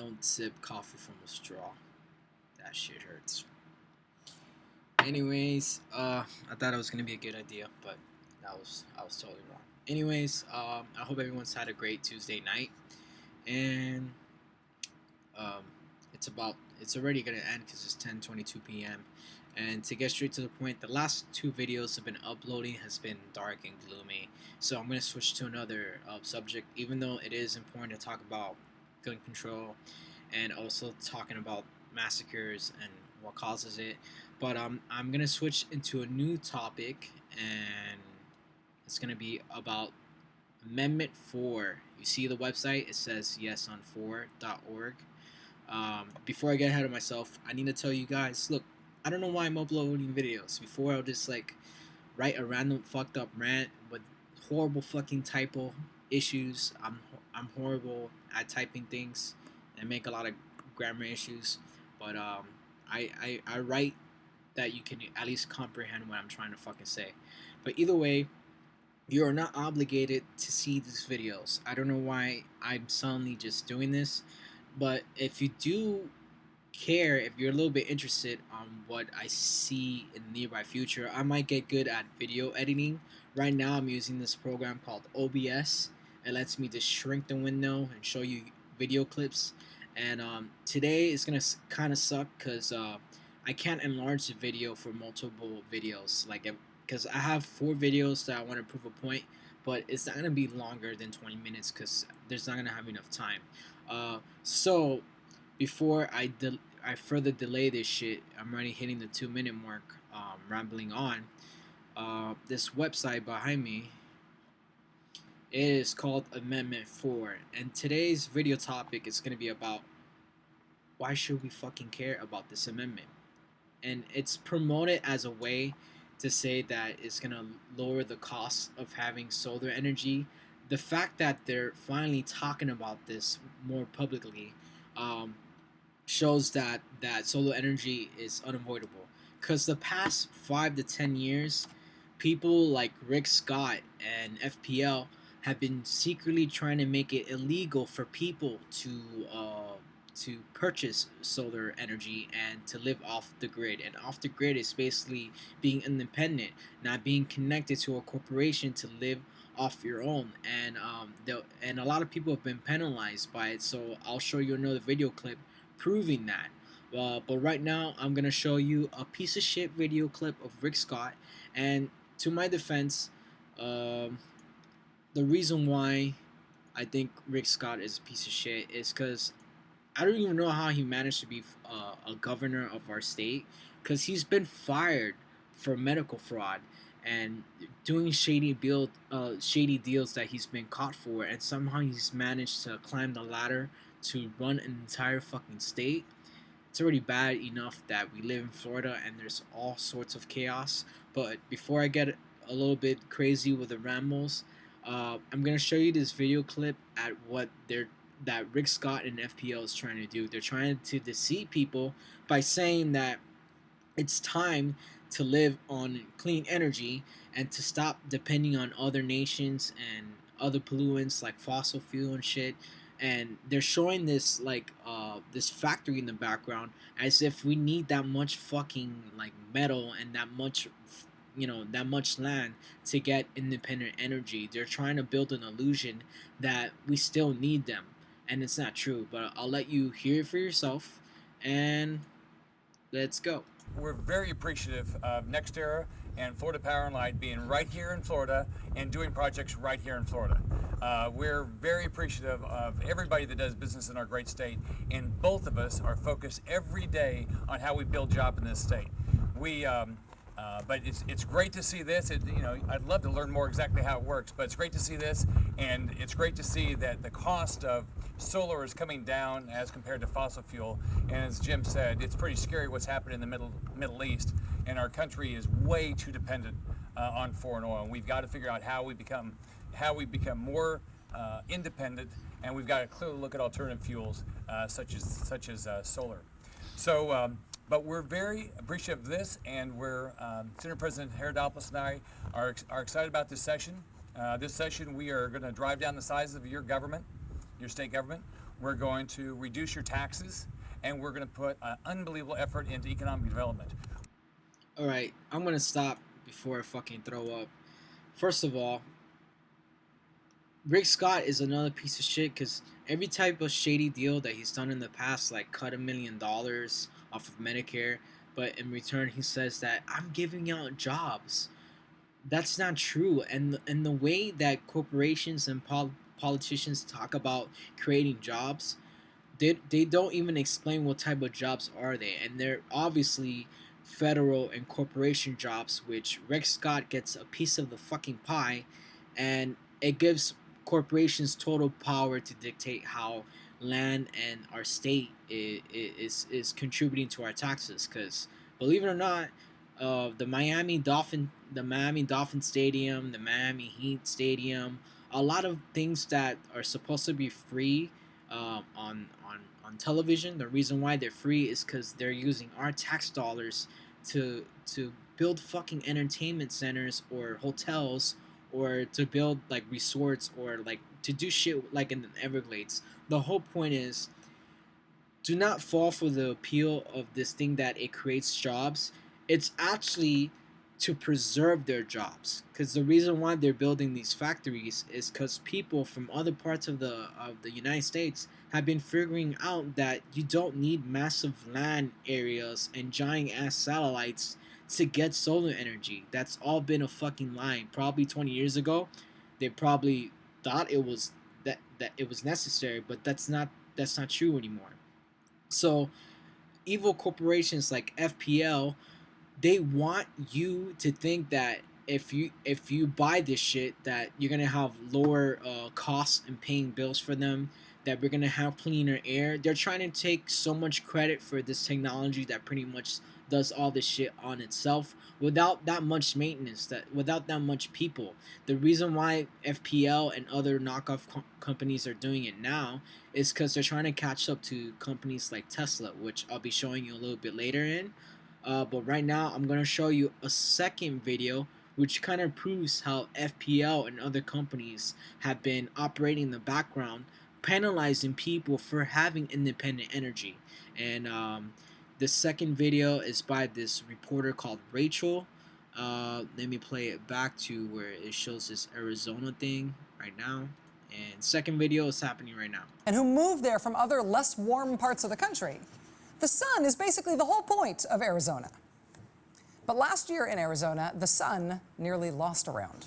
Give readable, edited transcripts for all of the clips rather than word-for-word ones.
Don't sip coffee from a straw. That shit hurts. Anyways, I thought it was gonna be a good idea, but I was totally wrong. Anyways, I hope everyone's had a great Tuesday night, and um, it's already gonna end because it's 10:22 p.m. And to get straight to the point, the last two videos have been uploading has been dark and gloomy. So I'm gonna switch to another subject, even though it is important to talk about gun control and also talking about massacres and what causes it. But I'm gonna switch into a new topic, and it's gonna be about Amendment 4. You see the website? It says yes on 4.org. Before I get ahead of myself, I need to tell you guys, look, I don't know why I'm uploading videos. Before I'll just like write a random fucked up rant with horrible fucking typo issues. I'm horrible at typing things and make a lot of grammar issues. But I write that you can at least comprehend what I'm trying to fucking say. But either way, you are not obligated to see these videos. I don't know why I'm suddenly just doing this, but if you do care, if you're a little bit interested on what I see in the nearby future, I might get good at video editing. Right now, I'm using this program called OBS. It lets me just shrink the window and show you video clips. And today is gonna kind of suck because I can't enlarge the video for multiple videos. Like, because I have 4 videos that I want to prove a point, but it's not gonna be longer than 20 minutes because there's not gonna have enough time. So before I further delay this shit, I'm already hitting the 2-minute mark. Rambling on. This website behind me, it is called Amendment 4, and today's video topic is gonna be about why should we fucking care about this amendment. And it's promoted as a way to say that it's gonna lower the cost of having solar energy. The fact that they're finally talking about this more publicly um, shows that solar energy is unavoidable. Because the past 5 to 10 years, people like Rick Scott and FPL have been secretly trying to make it illegal for people to purchase solar energy and to live off the grid. And off the grid is basically being independent, not being connected to a corporation to live off your own. And a lot of people have been penalized by it. So I'll show you another video clip proving that. But right now, I'm gonna show you a piece of shit video clip of Rick Scott. And to my defense, the reason why I think Rick Scott is a piece of shit is because I don't even know how he managed to be a governor of our state, because he's been fired for medical fraud and doing shady deals that he's been caught for, and somehow he's managed to climb the ladder to run an entire fucking state. It's already bad enough that we live in Florida and there's all sorts of chaos. But before I get a little bit crazy with the rambles, I'm gonna show you this video clip at what that Rick Scott and FPL is trying to do. They're trying to deceive people by saying that it's time to live on clean energy and to stop depending on other nations and other pollutants like fossil fuel and shit. And they're showing this like this factory in the background as if we need that much fucking like metal and that much that much land to get independent energy. They're trying to build an illusion that we still need them, and it's not true. But I'll let you hear it for yourself, and let's go. We're very appreciative of NextEra and Florida Power and Light being right here in Florida and doing projects right here in Florida. We're very appreciative of everybody that does business in our great state, and both of us are focused every day on how we build jobs in this state. But it's great to see this. I'd love to learn more exactly how it works, but it's great to see this, and it's great to see that the cost of solar is coming down as compared to fossil fuel. And as Jim said, it's pretty scary what's happening in the Middle East, and our country is way too dependent on foreign oil. And we've got to figure out how we become more independent, and we've got to clearly look at alternative fuels such as solar. So. But we're very appreciative of this, and we're Senator President Herodopoulos and I are excited about this session. This session, we are going to drive down the size of your government, your state government. We're going to reduce your taxes, and we're going to put an unbelievable effort into economic development. All right, I'm gonna stop before I fucking throw up. First of all, Rick Scott is another piece of shit because every type of shady deal that he's done in the past, like cut $1 million off of Medicare, but in return he says that I'm giving out jobs. That's not true. And the way that corporations and politicians talk about creating jobs, they don't even explain what type of jobs are they, and they're obviously federal and corporation jobs, which Rick Scott gets a piece of the fucking pie, and it gives corporations total power to dictate how land and our state is contributing to our taxes. Because believe it or not, the Miami Dolphin Stadium, the Miami Heat Stadium, a lot of things that are supposed to be free on television. The reason why they're free is because they're using our tax dollars to build fucking entertainment centers or hotels, or to build like resorts, or like to do shit like in the Everglades. The whole point is, do not fall for the appeal of this thing that it creates jobs. It's actually to preserve their jobs, because the reason why they're building these factories is because people from other parts of the United States have been figuring out that you don't need massive land areas and giant ass satellites to get solar energy. That's all been a fucking lie. Probably 20 years ago, they probably thought it was that it was necessary, but that's not true anymore. So evil corporations like FPL, they want you to think that if you buy this shit, that you're gonna have lower costs and paying bills for them, that we're gonna have cleaner air. They're trying to take so much credit for this technology that pretty much does all this shit on itself without that much maintenance, that without that much people. The reason why FPL and other knockoff companies are doing it now is because they're trying to catch up to companies like Tesla, which I'll be showing you a little bit later in. But right now, I'm going to show you a second video which kind of proves how FPL and other companies have been operating in the background, penalizing people for having independent energy. And the second video is by this reporter called Rachel. Let me play it back to where it shows this Arizona thing right now. And second video is happening right now. And who moved there from other less warm parts of the country. The sun is basically the whole point of Arizona. But last year in Arizona, the sun nearly lost a round.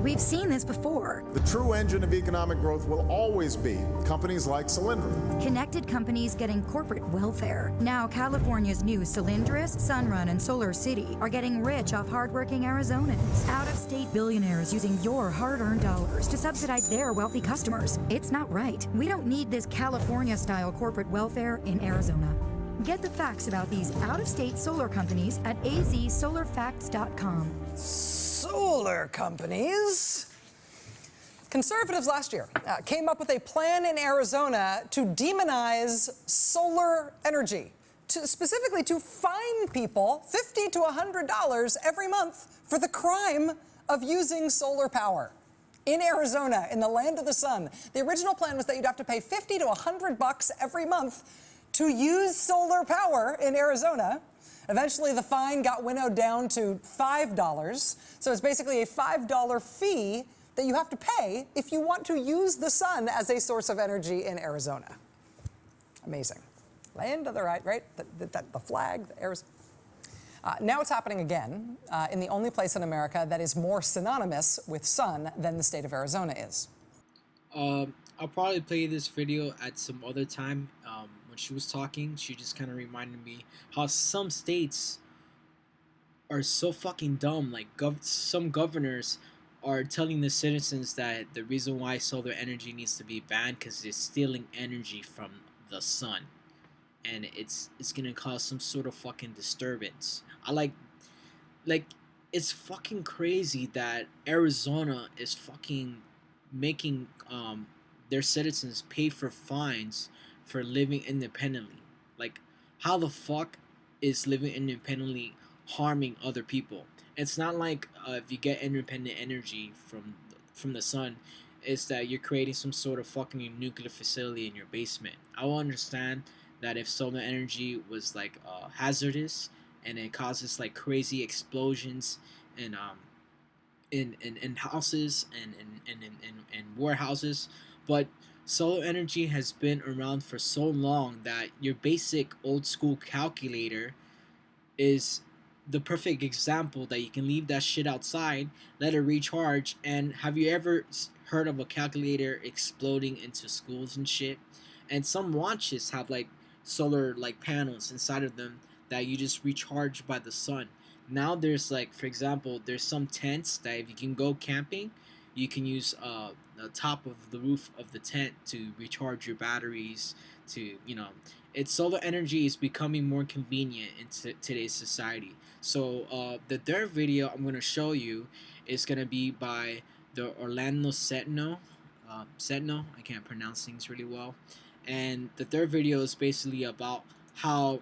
We've seen this before. The true engine of economic growth will always be companies like Solyndra. Connected companies getting corporate welfare. Now California's new Solyndra, Sunrun, and Solar City are getting rich off hardworking Arizonans. Out-of-state billionaires using your hard-earned dollars to subsidize their wealthy customers. It's not right. We don't need this California-style corporate welfare in Arizona. Get the facts about these out-of-state solar companies at azsolarfacts.com. Solar companies. Conservatives last year came up with a plan in Arizona to demonize solar energy, specifically to fine people $50 to $100 every month for the crime of using solar power. In Arizona, in the land of the sun, the original plan was that you'd have to pay $50 to $100 every month to use solar power in Arizona. Eventually, the fine got winnowed down to $5. So it's basically a $5 fee that you have to pay if you want to use the sun as a source of energy in Arizona. Amazing. Land of the right? The flag, the Arizona. Now it's happening again in the only place in America that is more synonymous with sun than the state of Arizona is. I'll probably play this video at some other time. When she was talking, she just kind of reminded me how some states are so fucking dumb. Like some governors are telling the citizens that the reason why solar energy needs to be banned because it's stealing energy from the sun, and it's gonna cause some sort of fucking disturbance. It's fucking crazy that Arizona is fucking making their citizens pay for fines for living independently. Like, how the fuck is living independently harming other people? It's not like if you get independent energy from the sun, is that you're creating some sort of fucking nuclear facility in your basement. I will understand that if solar energy was like hazardous and it causes like crazy explosions and in houses and in warehouses, but solar energy has been around for so long that your basic old school calculator is the perfect example that you can leave that shit outside, let it recharge. And have you ever heard of a calculator exploding into schools and shit? And some watches have like solar like panels inside of them that you just recharge by the sun. Now there's like, for example, there's some tents that if you can go camping, you can use the top of the roof of the tent to recharge your batteries. To it's solar energy is becoming more convenient in today's society. So the third video I'm gonna show you is gonna be by the Orlando Sentinel. Sentinel, I can't pronounce things really well. And the third video is basically about how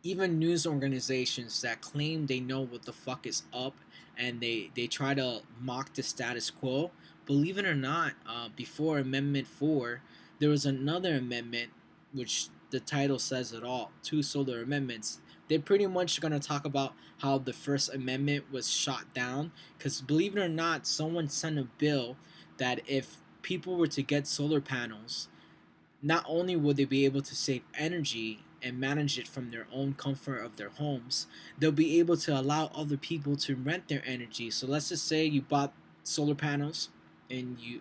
even news organizations that claim they know what the fuck is up and they try to mock the status quo. Believe it or not, before Amendment 4, there was another amendment, which the title says it all, two solar amendments. They're pretty much going to talk about how the First Amendment was shot down. Because believe it or not, someone sent a bill that if people were to get solar panels, not only would they be able to save energy and manage it from their own comfort of their homes, they'll be able to allow other people to rent their energy. So let's just say you bought solar panels and you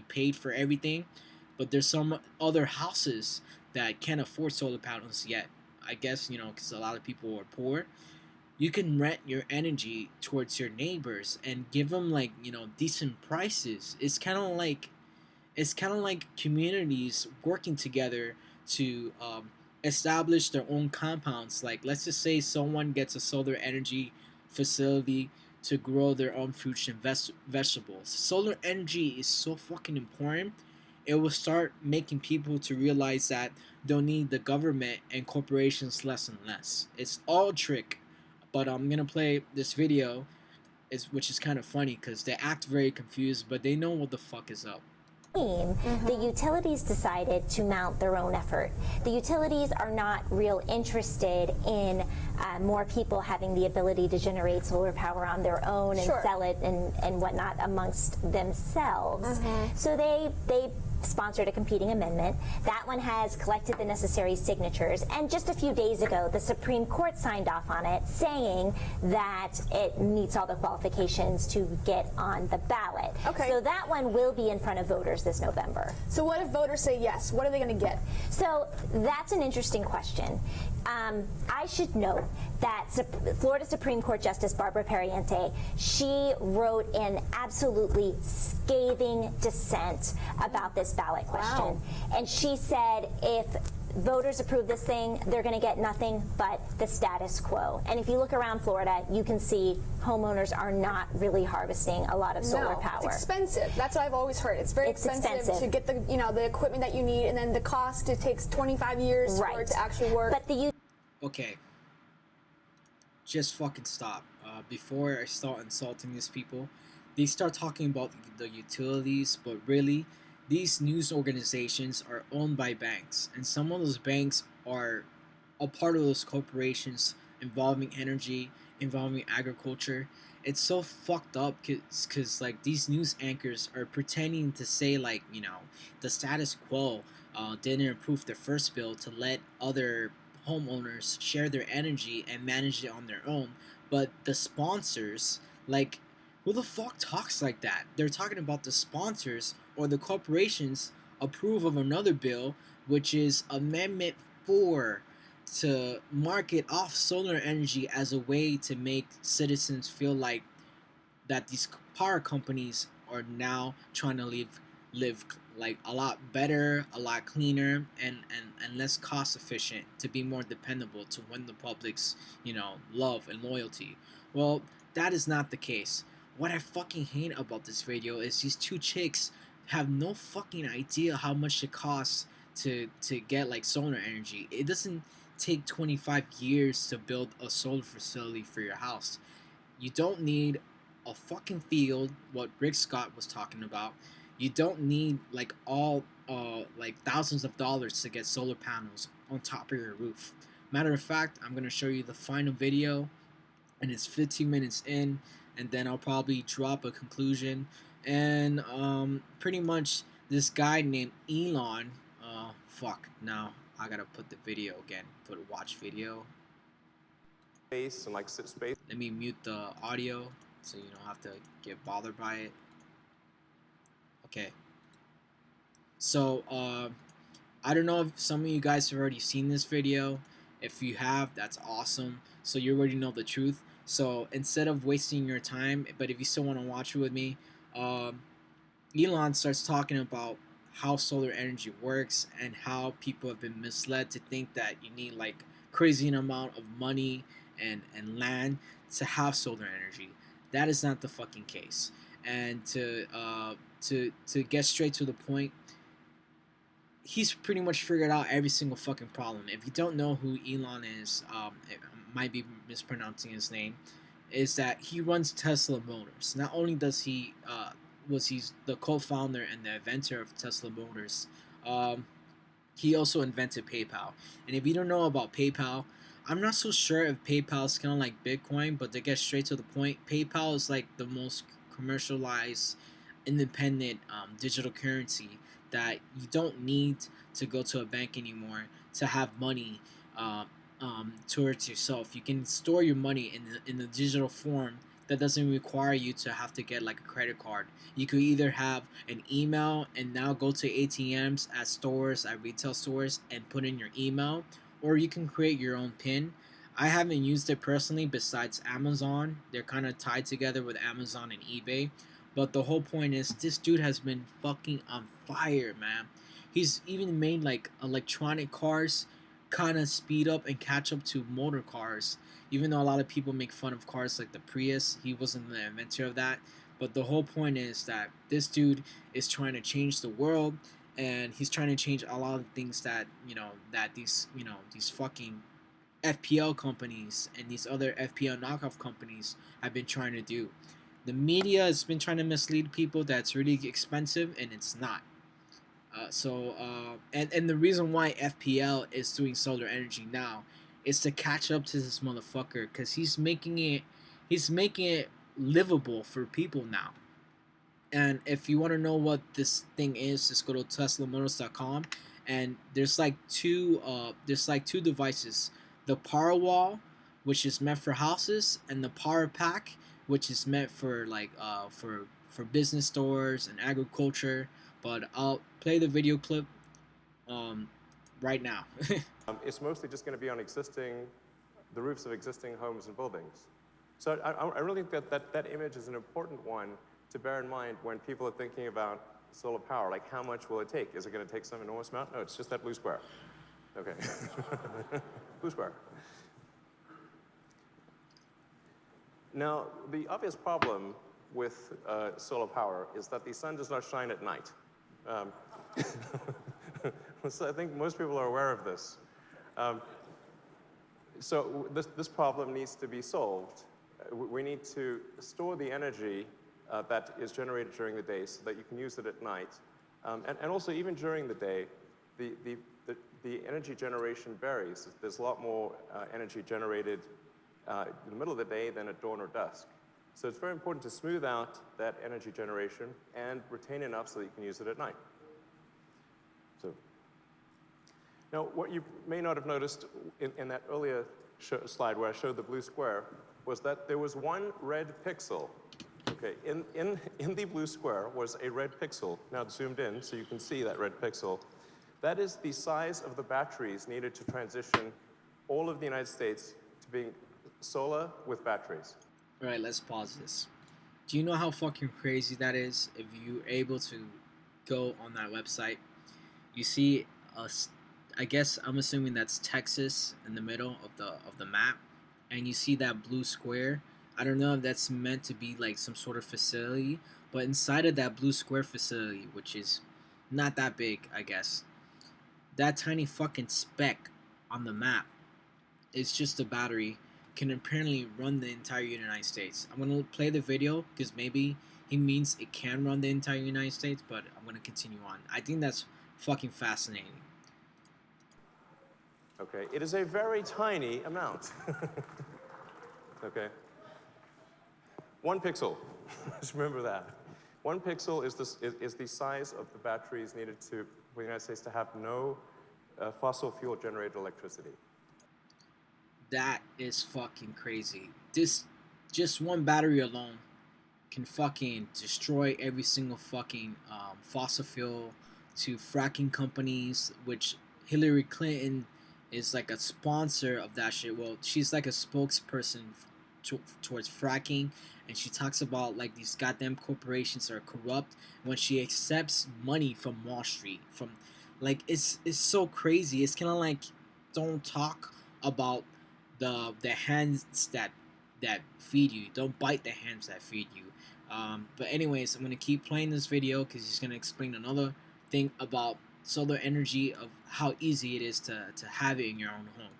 paid for everything, but there's some other houses that can't afford solar panels yet. I guess, because a lot of people are poor. You can rent your energy towards your neighbors and give them like, decent prices. It's kind of like communities working together to establish their own compounds. Like, let's just say someone gets a solar energy facility to grow their own fruits and vegetables. Solar energy is so fucking important. It will start making people to realize that they'll need the government and corporations less and less. It's all trick. But I'm gonna play this video, which is kind of funny because they act very confused, but they know what the fuck is up. The utilities decided to mount their own effort. The utilities are not real interested in more people having the ability to generate solar power on their own and sell it and whatnot amongst themselves. So they sponsored a competing amendment. That one has collected the necessary signatures, and just a few days ago the Supreme Court signed off on it, saying that it meets all the qualifications to get on the ballot. Okay. So that one will be in front of voters this November. So what if voters say yes? What are they going to get? So that's an interesting question. I should note that Florida Supreme Court Justice Barbara Pariente, she wrote an absolutely scathing dissent about this ballot question. Wow. And she said if voters approve this thing, they're going to get nothing but the status quo. And if you look around Florida, you can see homeowners are not really harvesting a lot of solar power. It's expensive. That's what I've always heard. It's very expensive to get the equipment that you need, and then the cost, it takes 25 years for it to actually work. But Okay. Just fucking stop. Before I start insulting these people, they start talking about the utilities, but really, these news organizations are owned by banks, and some of those banks are a part of those corporations involving energy, involving agriculture. It's so fucked up because like these news anchors are pretending to say like, the status quo didn't approve their first bill to let other homeowners share their energy and manage it on their own. But the sponsors, like, who the fuck talks like that? They're talking about the sponsors or the corporations approve of another bill, which is Amendment 4, to market off solar energy as a way to make citizens feel like that these power companies are now trying to live like a lot better, a lot cleaner, and less cost efficient, to be more dependable, to win the public's love and loyalty. Well, that is not the case. What I fucking hate about this video is these two chicks have no fucking idea how much it costs to get like solar energy. It doesn't take 25 years to build a solar facility for your house. You don't need a fucking field, what Rick Scott was talking about. You don't need like thousands of dollars to get solar panels on top of your roof. Matter of fact, I'm gonna show you the final video, and it's 15 minutes in, and then I'll probably drop a conclusion. And pretty much this guy named Elon, now I gotta put the video again, put a watch video. Space and like space. Let me mute the audio so you don't have to get bothered by it. Okay. So I don't know if some of you guys have already seen this video. If you have, that's awesome. So you already know the truth. So instead of wasting your time, but if you still want to watch it with me, Elon starts talking about how solar energy works and how people have been misled to think that you need like crazy amount of money and land to have solar energy. That is not the fucking case. And to get straight to the point, he's pretty much figured out every single fucking problem. If you don't know who Elon is, it might be mispronouncing his name, is that he runs Tesla Motors. Not only does he he's the co-founder and the inventor of Tesla Motors, he also invented PayPal. And if you don't know about PayPal, I'm not so sure if PayPal is kind of like Bitcoin, but to get straight to the point, PayPal is like the most commercialized, independent digital currency that you don't need to go to a bank anymore to have money towards yourself. You can store your money in the digital form that doesn't require you to have to get like a credit card. You could either have an email and now go to ATMs at stores, at retail stores, and put in your email, or you can create your own PIN. I haven't used it personally besides Amazon. They're kind of tied together with Amazon and eBay. But the whole point is, this dude has been fucking on fire, man. He's even made like electronic cars kind of speed up and catch up to motor cars. Even though a lot of people make fun of cars like the Prius, he wasn't the inventor of that. But the whole point is that this dude is trying to change the world, and he's trying to change a lot of things that these fucking FPL companies and these other FPL knockoff companies have been trying to do. The media has been trying to mislead people that's really expensive, and it's not. And the reason why FPL is doing solar energy now is to catch up to this motherfucker, because he's making it livable for people now. And if you want to know what this thing is, just go to teslamotors.com, and there's like two devices: the Power Wall, which is meant for houses, and the Power Pack, which is meant for like for business stores and agriculture. But I'll play the video clip right now. It's mostly just going to be on the roofs of existing homes and buildings. So I really think that image is an important one to bear in mind when people are thinking about solar power. Like, how much will it take? Is it going to take some enormous amount? No, it's just that blue square. Okay. Blue square. Now, the obvious problem with solar power is that the sun does not shine at night. So I think most people are aware of this. So this problem needs to be solved. We need to store the energy that is generated during the day so that you can use it at night. And also, even during the day, the energy generation varies. There's a lot more energy generated in the middle of the day than at dawn or dusk. So it's very important to smooth out that energy generation and retain enough so that you can use it at night. So, now what you may not have noticed in that earlier slide where I showed the blue square was that there was one red pixel. Okay, in the blue square was a red pixel. Now it's zoomed in so you can see that red pixel. That is the size of the batteries needed to transition all of the United States to being solar with batteries. All right, let's pause this. Do you know how fucking crazy that is? If you're able to go on that website, you see I guess I'm assuming that's Texas in the middle of the map, and you see that blue square. I don't know if that's meant to be like some sort of facility, but inside of that blue square facility, which is not that big, I guess, that tiny fucking speck on the map is just a battery can apparently run the entire United States. I'm gonna play the video because maybe he means it can run the entire United States, but I'm gonna continue on. I think that's fucking fascinating. Okay, it is a very tiny amount. Okay. 1 pixel. Just remember that. 1 pixel is the size of the batteries needed for the United States to have no fossil fuel generated electricity. That is fucking crazy. This, just one battery alone can fucking destroy every single fucking fossil fuel to fracking companies, which Hillary Clinton is like a sponsor of that shit. Well, she's like a spokesperson towards fracking, and she talks about like these goddamn corporations are corrupt when she accepts money from Wall Street. From like it's so crazy. It's kind of like, don't talk about the hands that feed you. Don't bite the hands that feed you. But anyways, I'm gonna keep playing this video because he's gonna explain another thing about solar energy, of how easy it is to have it in your own home.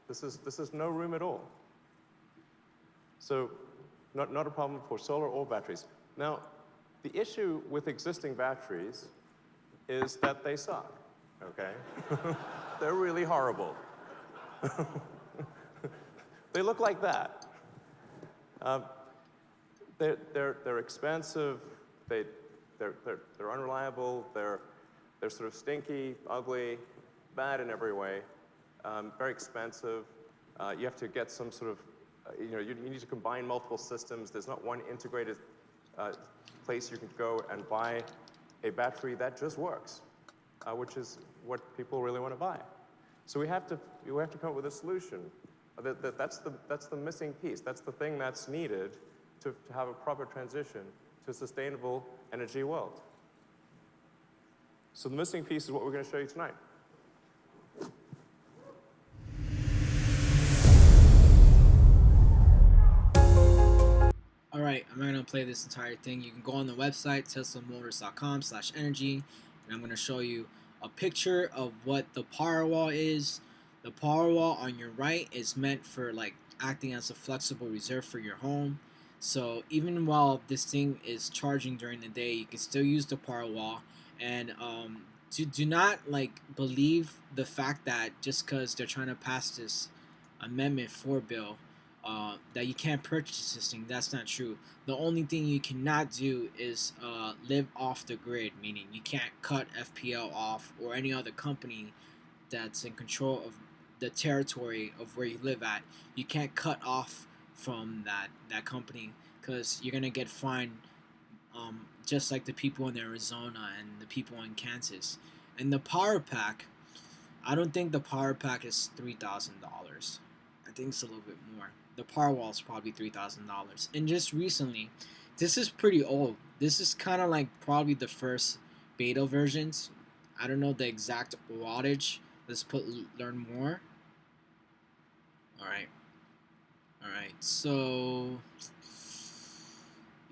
This is no room at all. So not a problem for solar or batteries. Now, the issue with existing batteries is that they suck, okay? They're really horrible. They look like that. They're expensive. They're unreliable. They're sort of stinky, ugly, bad in every way. Very expensive. You have to get some sort of, you need to combine multiple systems. There's not one integrated place you can go and buy a battery that just works, which is what people really want to buy. So we have to come up with a solution. That's the missing piece. That's the thing that's needed to have a proper transition to a sustainable energy world. So the missing piece is what we're going to show you tonight. Alright, I'm not going to play this entire thing. You can go on the website, teslamotors.com/energy, and I'm going to show you a picture of what the power wall is. The power wall on your right is meant for like acting as a flexible reserve for your home. So even while this thing is charging during the day, you can still use the power wall. And do not like believe the fact that just because they're trying to pass this Amendment 4 bill, that you can't purchase this thing. That's not true. The only thing you cannot do is live off the grid, meaning you can't cut FPL off or any other company that's in control of the territory of where you live at. You can't cut off from that company because you're gonna get fined, just like the people in Arizona and the people in Kansas. And the power pack, I don't think the power pack is $3,000. I think it's a little bit more. The power wall is probably $3,000. And just recently, this is pretty old. This is kind of like probably the first beta versions. I don't know the exact wattage. Let's learn more. Alright, so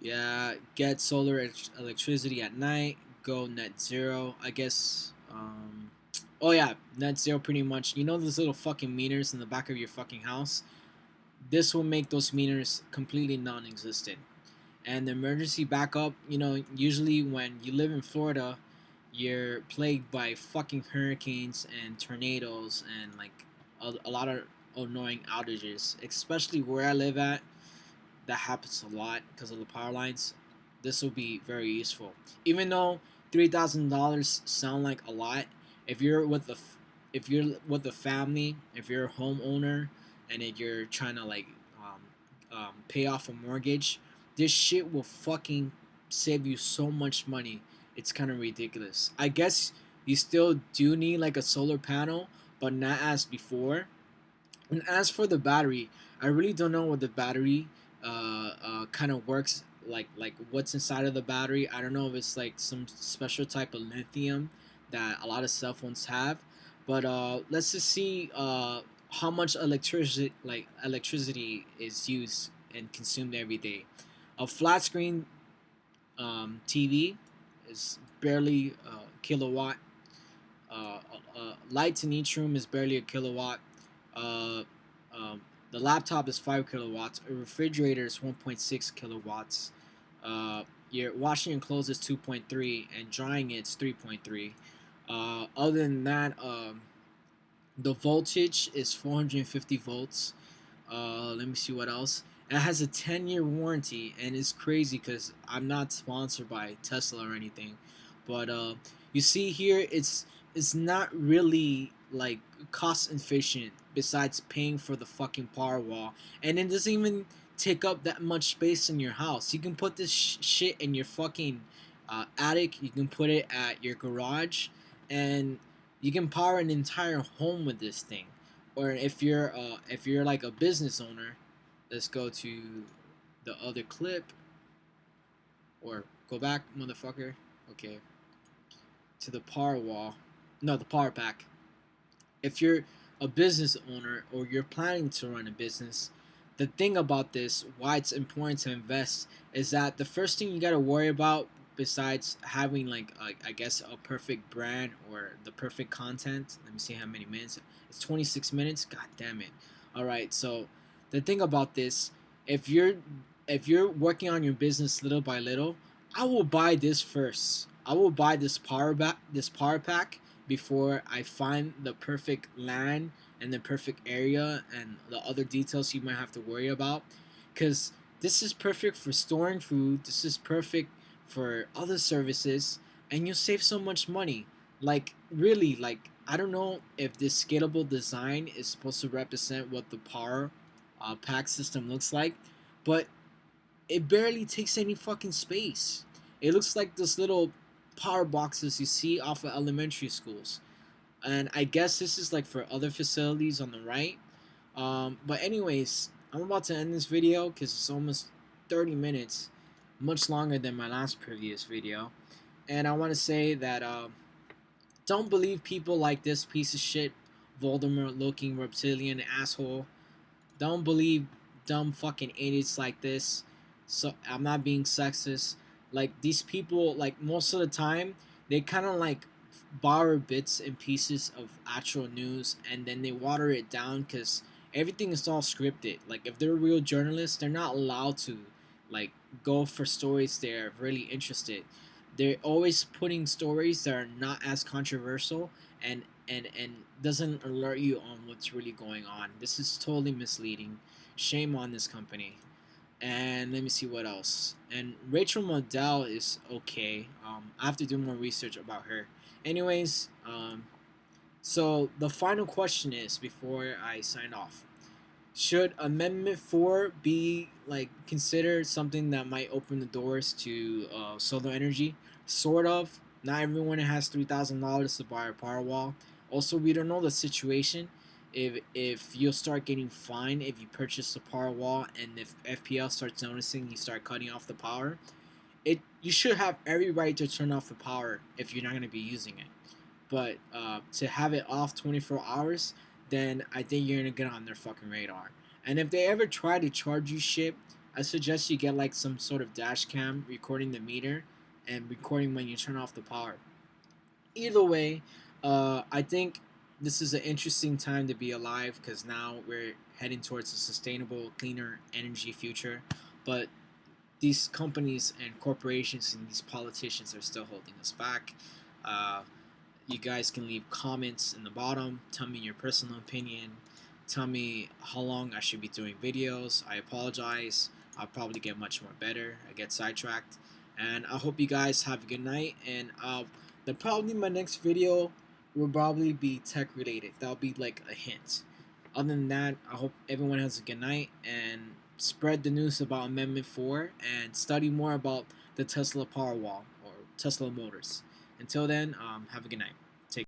yeah, get solar electricity at night, go net zero, I guess. Oh yeah, net zero pretty much. You know those little fucking meters in the back of your fucking house? This will make those meters completely non-existent. And the emergency backup, usually when you live in Florida, you're plagued by fucking hurricanes and tornadoes and like a lot of annoying outages, especially where I live at. That happens a lot because of the power lines. This will be very useful. Even though $3,000 sound like a lot, if you're with a family, if you're a homeowner, and if you're trying to like pay off a mortgage, this shit will fucking save you so much money. It's kind of ridiculous. I guess you still do need like a solar panel, but not as before. And as for the battery, I really don't know what the battery kind of works like what's inside of the battery. I don't know if it's like some special type of lithium that a lot of cell phones have. But let's just see how much electricity is used and consumed every day. A flat screen TV is barely a kilowatt. Lights in each room is barely a kilowatt. The laptop is 5 kilowatts. A refrigerator is 1.6 kilowatts. Your washing and clothes is 2.3, and drying it's 3.3. Other than that, the voltage is 450 volts. Let me see what else. It has a 10-year warranty, and it's crazy because I'm not sponsored by Tesla or anything, but you see here, it's not really like cost efficient. Besides paying for the fucking power wall, and it doesn't even take up that much space in your house. You can put this shit in your fucking attic. You can put it at your garage, and you can power an entire home with this thing. Or if you're like a business owner, let's go to the other clip, or go back, motherfucker. Okay, to the power wall. No, the power pack. If you're a business owner or you're planning to run a business, the thing about this, why it's important to invest, is that the first thing you got to worry about, besides having like I guess a perfect brand or the perfect content. Let me see how many minutes. It's 26 minutes. God damn it. All right. So the thing about this, if you're working on your business little by little, I will buy this first. I will buy this power pack before I find the perfect land and the perfect area and the other details you might have to worry about, because this is perfect for storing food. This is perfect for other services, and you'll save so much money. Like, really, like, I don't know if this scalable design is supposed to represent what the power pack system looks like, but it barely takes any fucking space. It looks like those little power boxes you see off of elementary schools. And I guess this is like for other facilities on the right. But anyways, I'm about to end this video because it's almost 30 minutes, much longer than my last previous video. And I want to say that don't believe people like this piece of shit, Voldemort looking reptilian asshole. Don't believe dumb fucking idiots like this. So I'm not being sexist. Like, these people, like, most of the time, they kind of like borrow bits and pieces of actual news, and then they water it down because everything is all scripted. Like, if they're real journalists, they're not allowed to like go for stories they're really interested. They're always putting stories that are not as controversial and doesn't alert you on what's really going on. This is totally misleading. Shame on this company. And let me see what else. And Rachel Modell is okay. I have to do more research about her. Anyways, so the final question is, before I sign off, should Amendment 4 be like considered something that might open the doors to solar energy? Sort of. Not everyone has $3,000 to buy a power wall. Also, we don't know the situation. If you'll start getting fined if you purchase a power wall, and if FPL starts noticing you start cutting off the power, you should have every right to turn off the power if you're not going to be using it. But to have it off 24 hours, then I think you're going to get on their fucking radar. And if they ever try to charge you shit, I suggest you get like some sort of dash cam recording the meter and recording when you turn off the power. Either way, I think this is an interesting time to be alive, because now we're heading towards a sustainable, cleaner energy future. But these companies and corporations and these politicians are still holding us back. You guys can leave comments in the bottom. Tell me your personal opinion. Tell me how long I should be doing videos. I apologize. I'll probably get much more better. I get sidetracked. And I hope you guys have a good night. And probably my next video will probably be tech related. That'll be like a hint. Other than that, I hope everyone has a good night, and spread the news about Amendment 4 and study more about the Tesla Powerwall or Tesla Motors. Until then, have a good night.